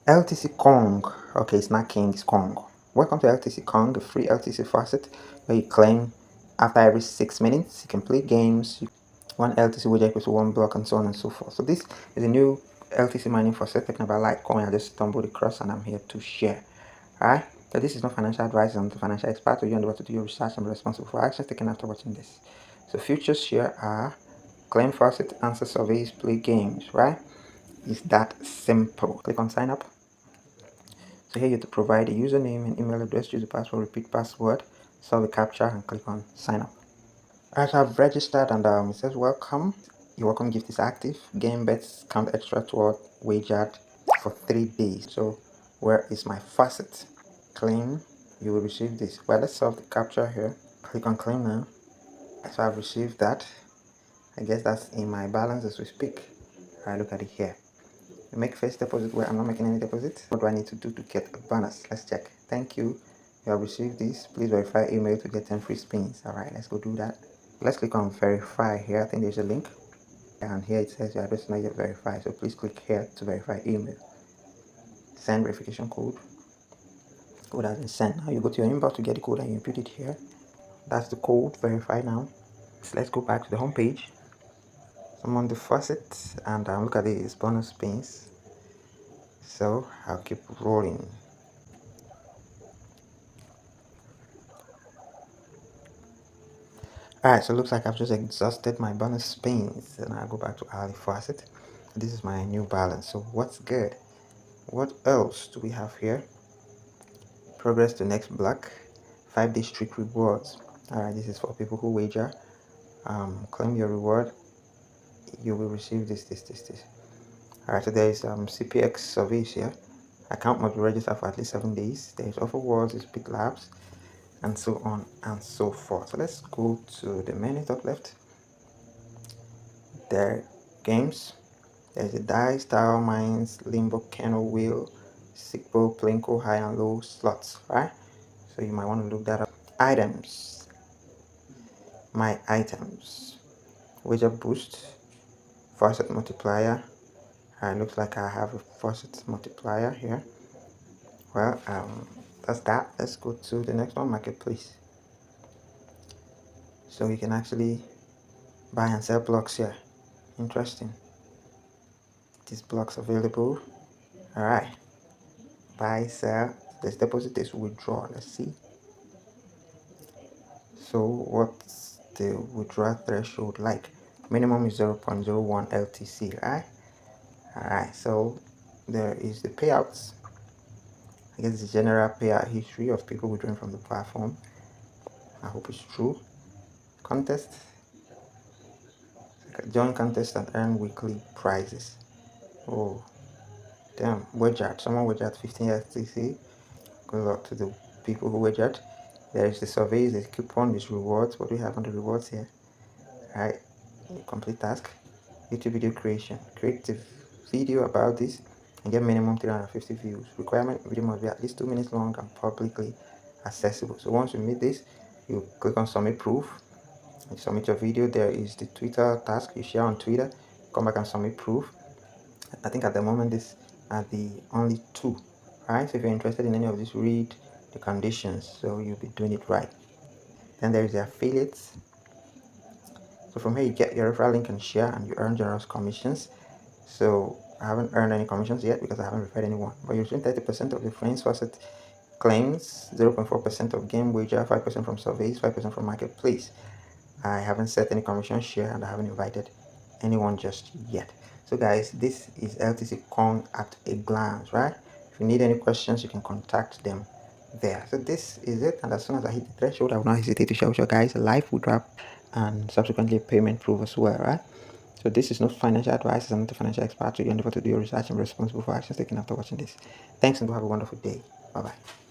LTC Kong. Okay, it's not King, it's Kong. Welcome to LTC Kong, a free LTC faucet where you claim after every 6 minutes you can play games. One LTC wager equals to 1 block, and so on and so forth. So this is a new LTC mining faucet talking about Litecoin. I just stumbled across and I'm here to share. Alright, so this is not financial advice. I'm not a financial expert, so you know what to do your research and be responsible for actions taken after watching this. So futures here are claim faucet, answer surveys, play games, right? It's that simple. Click on sign up. So here you have to provide a username and email address, use the password, repeat password, solve the captcha, and click on sign up. Alright, so I've registered and it says welcome. Your welcome gift is active. Game bets count extra toward wagered for 3 days. So where is my faucet? Claim, you will receive this. Well, let's solve the captcha here. Click on claim now. So I've received that. I guess that's in my balance as we speak. Alright, look at it here. Make first deposit where I'm not making any deposit. What do I need to do to get a bonus? Let's check. Thank you. You have received this. Please verify email to get 10 free spins. Alright, let's go do that. Let's click on verify here. I think there's a link. And here it says your address is not yet verified. So please click here to verify email. Send verification code. Code has been sent. Now you go to your inbox to get the code and you input it here. That's the code. Verify now. So let's go back to the home page. I'm on the faucet and look at this bonus spins. So I'll keep rolling. Alright, so it looks like I've just exhausted my bonus spins, and I'll go back to our faucet. This is my new balance. So what's good? What else do we have here? Progress to next block. 5-day streak rewards. Alright, this is for people who wager. Claim your reward. You will receive this. Alright, so there is CPX surveys here. Account must be registered for at least 7 days. There is offer rewards, is big labs, and so on and so forth. So let's go to the menu top left. There games. There's a die, style, mines, limbo, kennel, wheel, sickball, plinko, high and low slots, right? So you might want to look that up. Items. My items. Wager boost, faucet multiplier. It looks like I have a faucet multiplier here. Well, that's that. Let's go to the next one, marketplace. So you can actually buy and sell blocks here. Interesting. These blocks available. Alright. Buy, sell. There's deposit, there's withdraw. Let's see. So what's the withdrawal threshold like? Minimum is 0.01 LTC, right? Alright, so there is the payouts. I guess the general payout history of people withdrawing from the platform. I hope it's true. Contest. Join contest and earn weekly prizes. Oh, damn, wagered. Someone wagered 15 LTC. Good luck to the people who wagered. There is the surveys, the coupon, there's rewards. What do we have on the rewards here? Alright, complete task. YouTube video creation. Create a video about this and get minimum 350 views. Requirement: video must be at least 2 minutes long and publicly accessible. So once you meet this, you click on submit proof. You submit your video. There is the Twitter task you share on Twitter. Come back and submit proof. I think at the moment these are the only two. Alright, so if you're interested in any of these, read the conditions so you'll be doing it right. Then there is the affiliates. So from here you get your referral link and share, and you earn generous commissions. So I haven't earned any commissions yet because I haven't referred anyone, but you receive 30% of the friends faucet claims, 0.4% of game wager, 5% from surveys, 5% from marketplace. I haven't set any commission share and I haven't invited anyone just yet. So guys, this is LTC Kong at a glance, right? If you need any questions, you can contact them there. So this is it, and as soon as I hit the threshold, I will not hesitate to share with you guys a live withdrawal and subsequently a payment proof as well, right? So this is not financial advice. I'm not a financial expert, so you endeavor to do your research and be responsible for actions taken after watching this. Thanks and have a wonderful day. Bye bye.